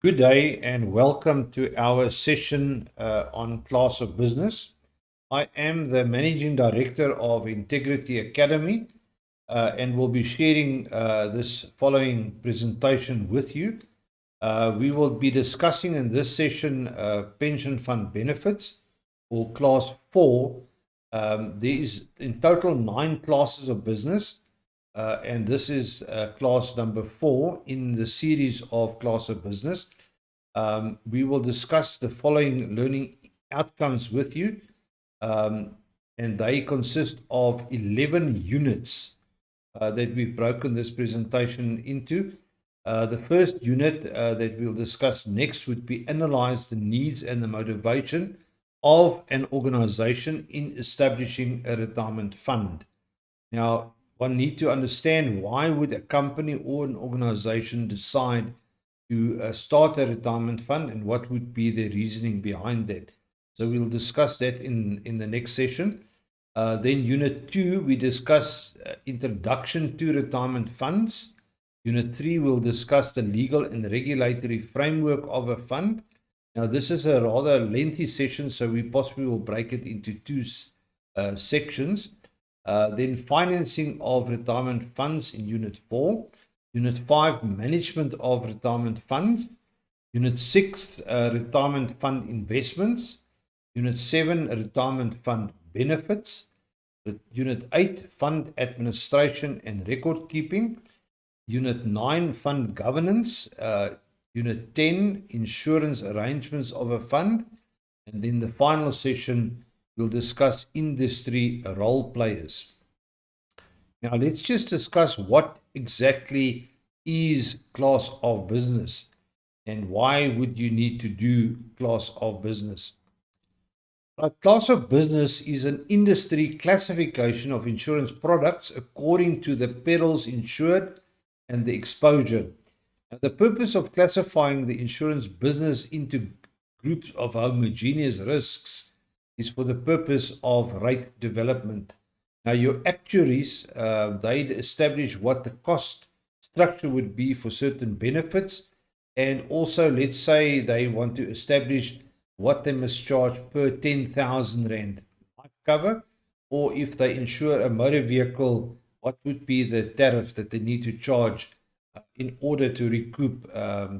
Good day and welcome to our session on Class of Business. I am the Managing Director of Integrity Academy and will be sharing this following presentation with you. We will be discussing in this session pension fund benefits or Class 4. There is in total 9 classes of business. And this is class number 4 in the series of Class of Business. We will discuss the following learning outcomes with you, and they consist of 11 units that we've broken this presentation into. The first unit that we'll discuss next would be analyze the needs and the motivation of an organization in establishing a retirement fund. Now, one need to understand why would a company or an organization decide to start a retirement fund and what would be the reasoning behind that. So we'll discuss that in the next session. Then Unit 2, we discuss introduction to retirement funds. Unit 3 will discuss the legal and regulatory framework of a fund. Now, this is a rather lengthy session, so we possibly will break it into two sections. Then financing of retirement funds in Unit 4. Unit 5, management of retirement funds. Unit 6, retirement fund investments. Unit 7, retirement fund benefits. Unit 8, fund administration and record keeping. Unit 9, fund governance. Unit 10, insurance arrangements of a fund. And then the final session, we'll discuss industry role players. Now, let's just discuss what exactly is class of business and why would you need to do class of business. A class of business is an industry classification of insurance products according to the perils insured and the exposure. Now, the purpose of classifying the insurance business into groups of homogeneous risks is for the purpose of rate development. Now, your actuaries, they'd establish what the cost structure would be for certain benefits. And also, let's say they want to establish what they must charge per 10,000 Rand life cover, or if they insure a motor vehicle, what would be the tariff that they need to charge in order to recoup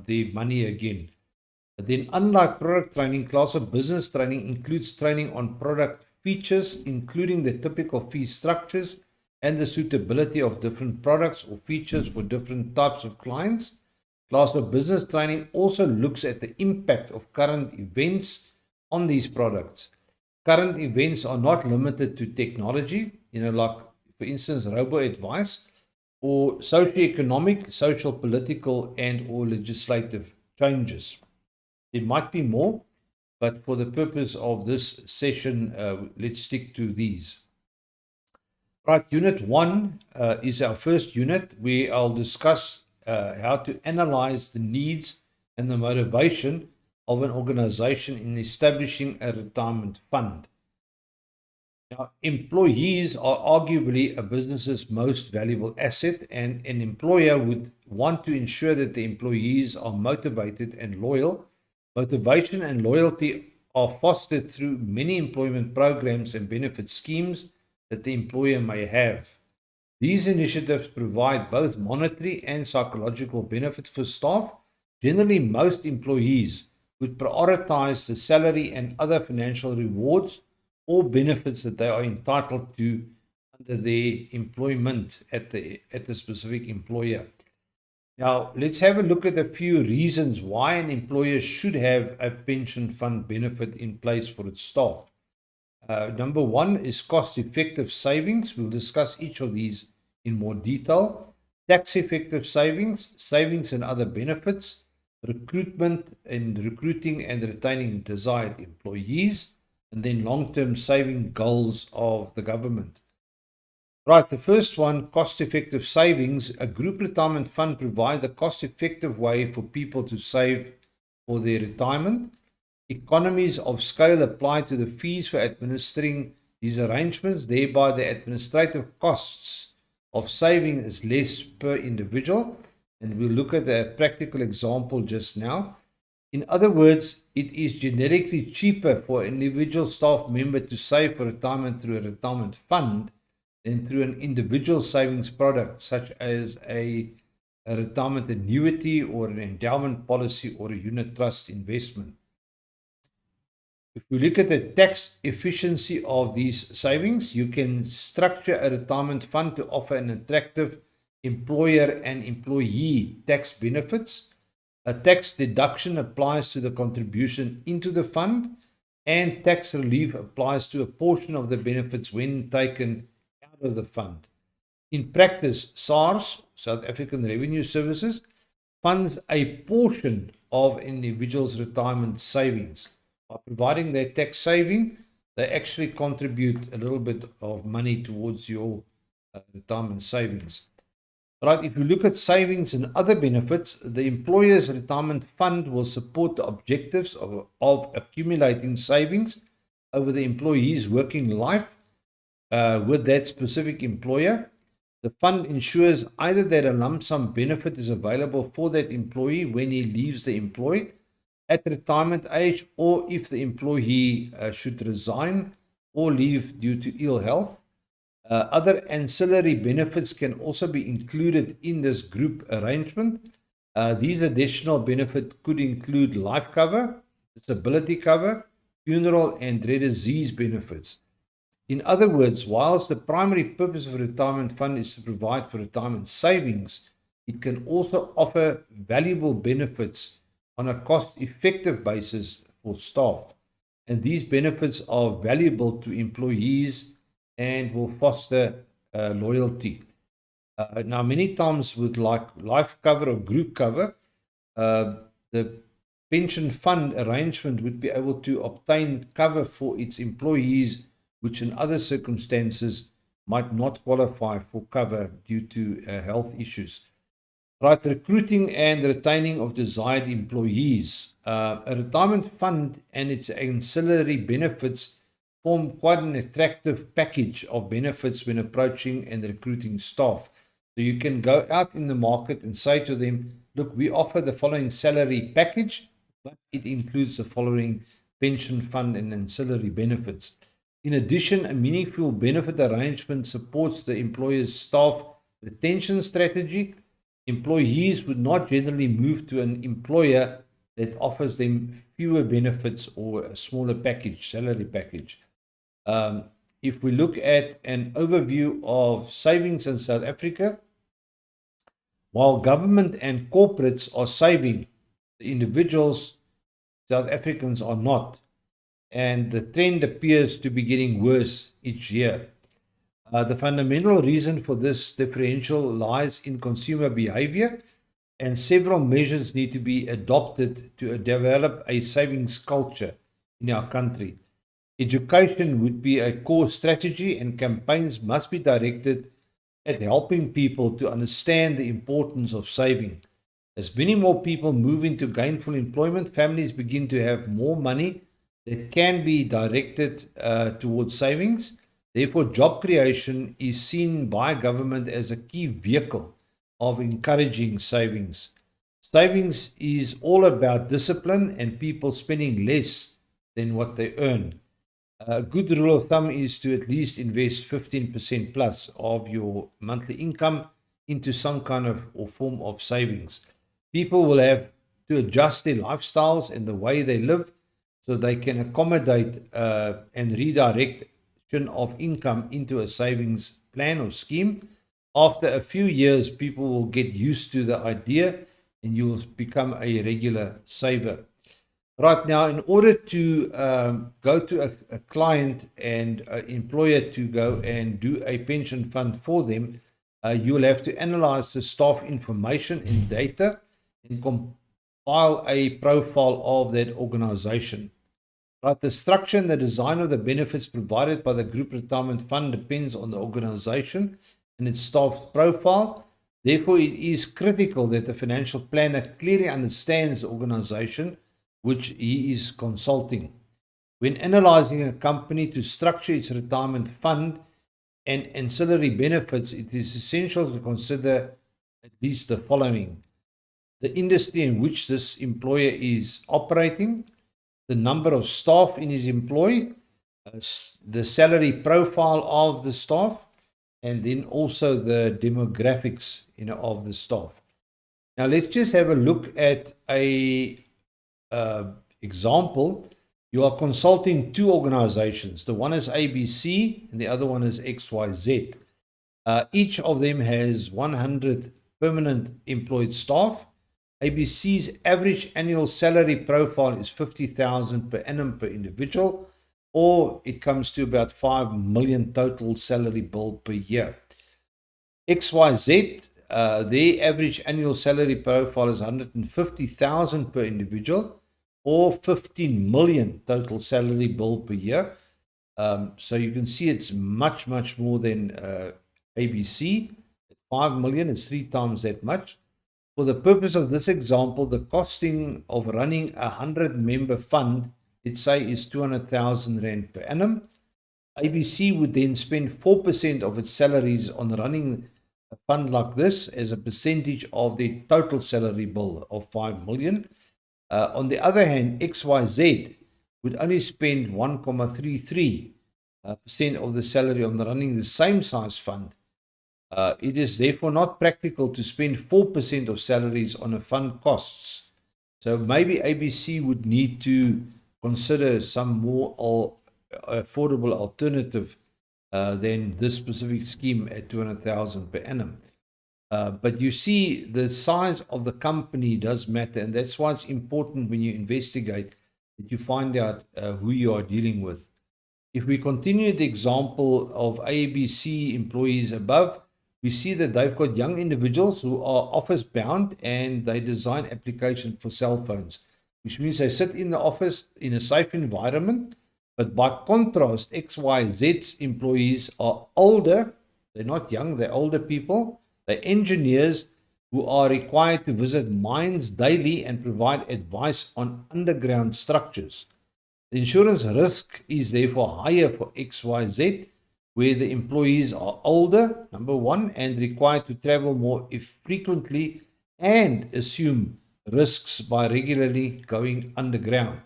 the money again. Then, unlike product training, class of business training includes training on product features, including the typical fee structures and the suitability of different products or features for different types of clients. Class of business training also looks at the impact of current events on these products. Current events are not limited to technology, like, for instance, robo-advice, or socioeconomic, social, political, and or legislative changes. There might be more, but for the purpose of this session, let's stick to these. Right, Unit 1 is our first unit where I'll discuss how to analyze the needs and the motivation of an organization in establishing a retirement fund. Now, employees are arguably a business's most valuable asset, and an employer would want to ensure that the employees are motivated and loyal. Motivation and loyalty are fostered through many employment programs and benefit schemes that the employer may have. These initiatives provide both monetary and psychological benefits for staff. Generally, most employees would prioritize the salary and other financial rewards or benefits that they are entitled to under their employment at the specific employer. Now, let's have a look at a few reasons why an employer should have a pension fund benefit in place for its staff. Number 1 is cost-effective savings. We'll discuss each of these in more detail. Tax-effective savings, savings and other benefits, recruiting and retaining desired employees, and then long-term saving goals of the government. Right, the first one, cost-effective savings. A group retirement fund provides a cost-effective way for people to save for their retirement. Economies of scale apply to the fees for administering these arrangements, thereby the administrative costs of saving is less per individual. And we'll look at a practical example just now. In other words, it is generically cheaper for an individual staff member to save for retirement through a retirement fund than through an individual savings product such as a retirement annuity or an endowment policy or a unit trust investment. If we look at the tax efficiency of these savings, you can structure a retirement fund to offer an attractive employer and employee tax benefits. A tax deduction applies to the contribution into the fund, and tax relief applies to a portion of the benefits when taken out of the fund. In practice, SARS, South African Revenue Services, funds a portion of an individual's retirement savings. By providing their tax saving, they actually contribute a little bit of money towards your retirement savings. Right, if you look at savings and other benefits, the employer's retirement fund will support the objectives of accumulating savings over the employee's working life with that specific employer. The fund ensures either that a lump sum benefit is available for that employee when he leaves the employee at retirement age, or if the employee should resign or leave due to ill health. Other ancillary benefits can also be included in this group arrangement. These additional benefits could include life cover, disability cover, funeral, and rare disease benefits. In other words, whilst the primary purpose of a retirement fund is to provide for retirement savings, it can also offer valuable benefits on a cost-effective basis for staff. And these benefits are valuable to employees and will foster loyalty. Now, many times with like life cover or group cover, the pension fund arrangement would be able to obtain cover for its employees, which in other circumstances might not qualify for cover due to health issues. Right, recruiting and retaining of desired employees. A retirement fund and its ancillary benefits form quite an attractive package of benefits when approaching and recruiting staff. So you can go out in the market and say to them, look, we offer the following salary package, but it includes the following pension fund and ancillary benefits. In addition, a meaningful benefit arrangement supports the employer's staff retention strategy. Employees would not generally move to an employer that offers them fewer benefits or a smaller package, salary package. If we look at an overview of savings in South Africa, while government and corporates are saving, the individuals, South Africans, are not. And the trend appears to be getting worse each year. The fundamental reason for this differential lies in consumer behavior, and several measures need to be adopted to develop a savings culture in our country. Education would be a core strategy, and campaigns must be directed at helping people to understand the importance of saving. As many more people move into gainful employment, families begin to have more money that can be directed towards savings. Therefore, job creation is seen by government as a key vehicle of encouraging savings. Savings is all about discipline and people spending less than what they earn. A good rule of thumb is to at least invest 15% plus of your monthly income into some kind of or form of savings. People will have to adjust their lifestyles and the way they live so they can accommodate and redirect of income into a savings plan or scheme. After a few years, people will get used to the idea and you will become a regular saver. Right now, in order to go to a client and an employer to go and do a pension fund for them, you will have to analyze the staff information and data and compile a profile of that organization. Right, the structure and the design of the benefits provided by the group retirement fund depends on the organization and its staff profile. Therefore, it is critical that the financial planner clearly understands the organization which he is consulting. When analyzing a company to structure its retirement fund and ancillary benefits, it is essential to consider at least the following. the industry in which this employer is operating, the number of staff in his employ, the salary profile of the staff, and then also the demographics, of the staff. Now let's just have a look at a example. You are consulting two organizations. The one is ABC and the other one is XYZ. Each of them has 100 permanent employed staff. ABC's average annual salary profile is 50,000 per annum per individual, or it comes to about 5 million total salary bill per year. XYZ, their average annual salary profile is 150,000 per individual, or 15 million total salary bill per year. So you can see it's much, much more than ABC. 5 million is 3 times that much. For the purpose of this example, the costing of running a 100-member fund, let's say, is 200,000 Rand per annum. ABC would then spend 4% of its salaries on running a fund like this as a percentage of the total salary bill of 5 million. On the other hand, XYZ would only spend 1.33% of the salary on running the same size fund. It is therefore not practical to spend 4% of salaries on a fund costs. So maybe ABC would need to consider some more affordable alternative than this specific scheme at 200,000 per annum. But you see, the size of the company does matter, and that's why it's important when you investigate that you find out who you are dealing with. If we continue the example of ABC employees above, we see that they've got young individuals who are office bound and they design applications for cell phones, which means they sit in the office in a safe environment. But by contrast, XYZ's employees are older. They're not young, they're older people. They're engineers who are required to visit mines daily and provide advice on underground structures. The insurance risk is therefore higher for XYZ, where the employees are older, number one, and required to travel more frequently and assume risks by regularly going underground.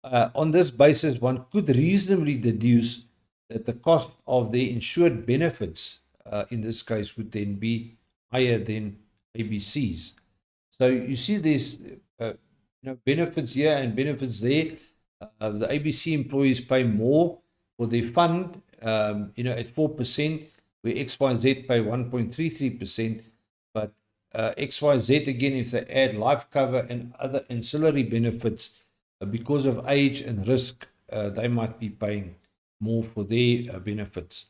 On this basis, one could reasonably deduce that the cost of the insured benefits, in this case, would then be higher than ABC's. So you see there's benefits here and benefits there. The ABC employees pay more for their fund, at 4%, where XYZ pay 1.33%. But XYZ, again, if they add life cover and other ancillary benefits, because of age and risk, they might be paying more for their benefits.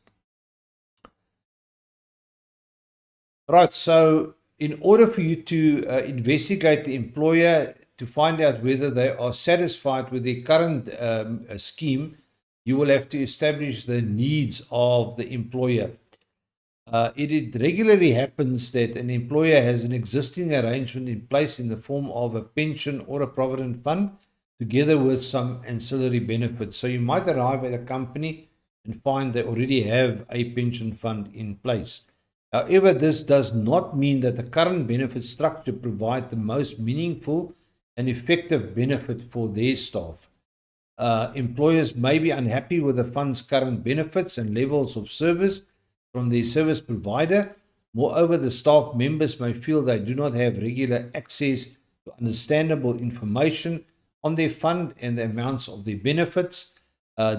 Right, so in order for you to investigate the employer to find out whether they are satisfied with their current scheme, you will have to establish the needs of the employer. It regularly happens that an employer has an existing arrangement in place in the form of a pension or a provident fund, together with some ancillary benefits. So you might arrive at a company and find they already have a pension fund in place. However, this does not mean that the current benefit structure provides the most meaningful and effective benefit for their staff. Employers may be unhappy with the fund's current benefits and levels of service from their service provider. Moreover, the staff members may feel they do not have regular access to understandable information on their fund and the amounts of their benefits.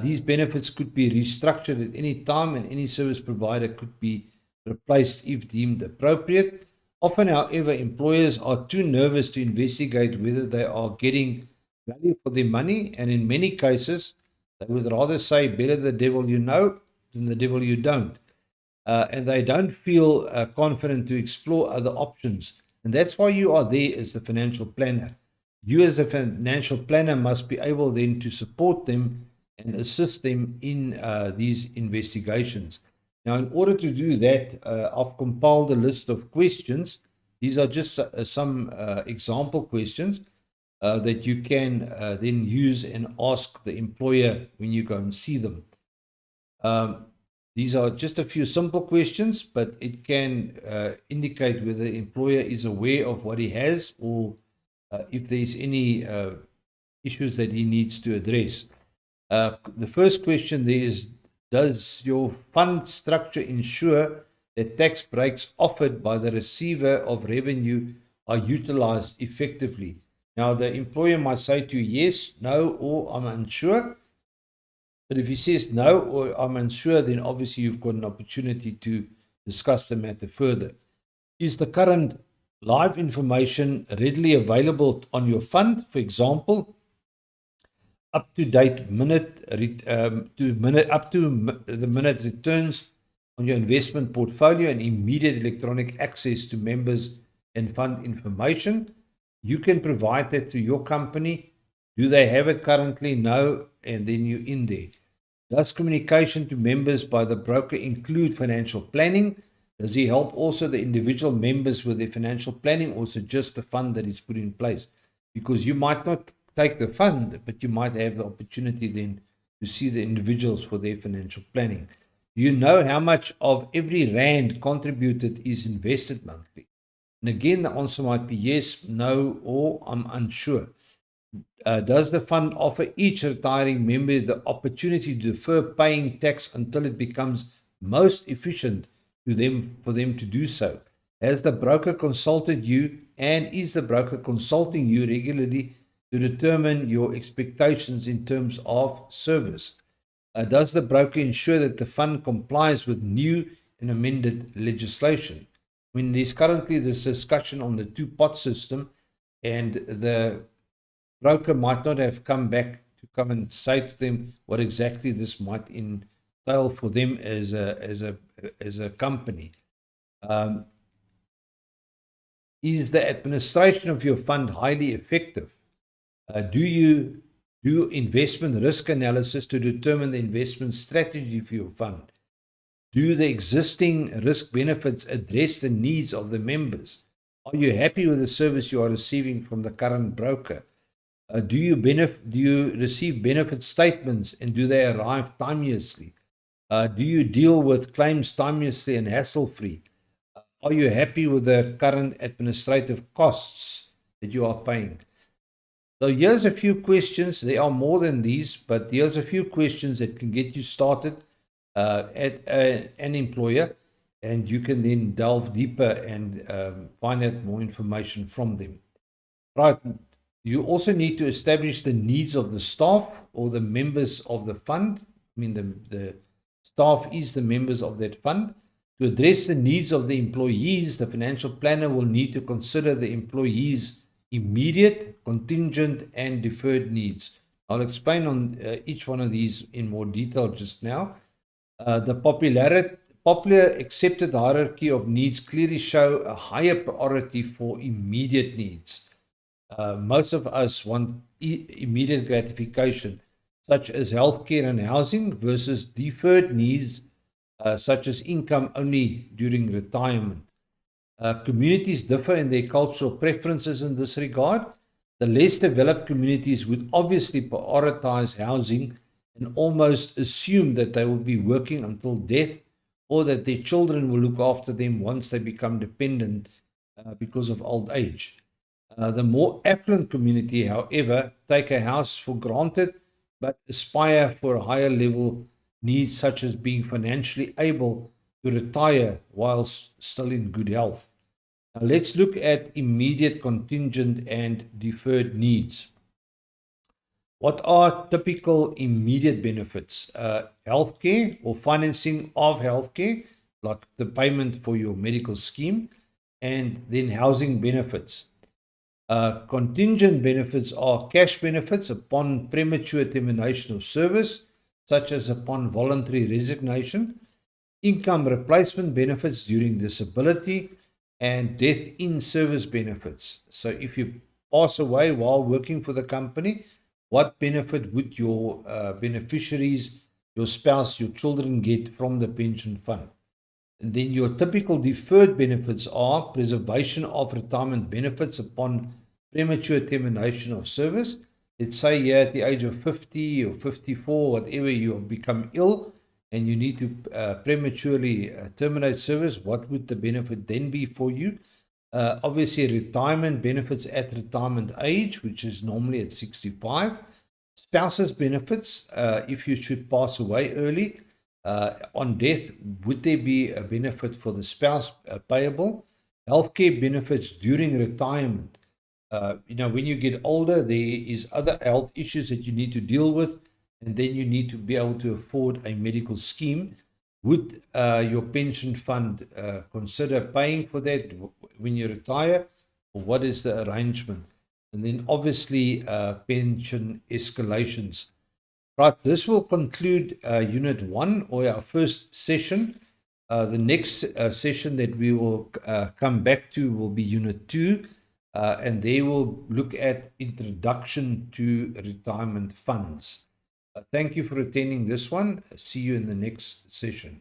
These benefits could be restructured at any time, and any service provider could be replaced if deemed appropriate. Often, however, employers are too nervous to investigate whether they are getting value for their money, and in many cases, they would rather say better the devil you know than the devil you don't. And they don't feel confident to explore other options. And that's why you are there as the financial planner. You as the financial planner must be able then to support them and assist them in these investigations. Now, in order to do that, I've compiled a list of questions. These are just some example questions that you can then use and ask the employer when you go and see them. These are just a few simple questions, but it can indicate whether the employer is aware of what he has, or if there is any issues that he needs to address. The first question there is, does your fund structure ensure that tax breaks offered by the receiver of revenue are utilized effectively? Now, the employer might say to you, yes, no, or I'm unsure. But if he says no, or I'm unsure, then obviously you've got an opportunity to discuss the matter further. Is the current live information readily available on your fund? For example, up-to-date the minute returns on your investment portfolio and immediate electronic access to members and fund information. You can provide that to your company. Do they have it currently? No. And then you're in there. Does communication to members by the broker include financial planning? Does he help also the individual members with their financial planning, or is it just the fund that is put in place? Because you might not take the fund, but you might have the opportunity then to see the individuals for their financial planning. Do you know how much of every rand contributed is invested monthly? And again, the answer might be yes, no, or I'm unsure. Does the fund offer each retiring member the opportunity to defer paying tax until it becomes most efficient for them to do so? Has the broker consulted you, and is the broker consulting you regularly to determine your expectations in terms of service? Does the broker ensure that the fund complies with new and amended legislation? I mean, there's currently this discussion on the two-pot system, and the broker might not have come back to come and say to them what exactly this might entail for them as a company. Is the administration of your fund highly effective? Do you do investment risk analysis to determine the investment strategy for your fund? Do the existing risk benefits address the needs of the members? Are you happy with the service you are receiving from the current broker? Do you receive benefit statements, and do they arrive timeously? Do you deal with claims timeously and hassle-free? Are you happy with the current administrative costs that you are paying? So here's a few questions. There are more than these, but here's a few questions that can get you started at an employer, and you can then delve deeper and find out more information from them. Right. You also need to establish the needs of the staff or the members of the fund. I mean, the staff is the members of that fund. To address the needs of the employees, the financial planner will need to consider the employees' immediate, contingent, and deferred needs. I'll explain on each one of these in more detail just now. The popular accepted hierarchy of needs clearly show a higher priority for immediate needs. Most of us want immediate gratification, such as healthcare and housing, versus deferred needs, such as income only during retirement. Communities differ in their cultural preferences in this regard. The less developed communities would obviously prioritize housing and almost assume that they will be working until death, or that their children will look after them once they become dependent because of old age. The more affluent community, however, take a house for granted, but aspire for a higher level needs, such as being financially able to retire whilst still in good health. Now let's look at immediate, contingent, and deferred needs. What are typical immediate benefits? Healthcare or financing of healthcare, like the payment for your medical scheme, and then housing benefits. Contingent benefits are cash benefits upon premature termination of service, such as upon voluntary resignation, income replacement benefits during disability, and death in service benefits. So if you pass away while working for the company, what benefit would your beneficiaries, your spouse, your children get from the pension fund? And then your typical deferred benefits are preservation of retirement benefits upon premature termination of service. Let's say you're at the age of 50 or 54, whatever, you have become ill and you need to prematurely terminate service, what would the benefit then be for you? Obviously, retirement benefits at retirement age, which is normally at 65. Spouses benefits, if you should pass away early. On death, would there be a benefit for the spouse payable? Healthcare benefits during retirement. When you get older, there is other health issues that you need to deal with, and then you need to be able to afford a medical scheme. Would your pension fund consider paying for that when you retire, or what is the arrangement? And then obviously pension escalations. Right, this will conclude Unit 1, or our first session. The next session that we will come back to will be Unit 2, and they will look at introduction to retirement funds. Thank you for attending this one. See you in the next session.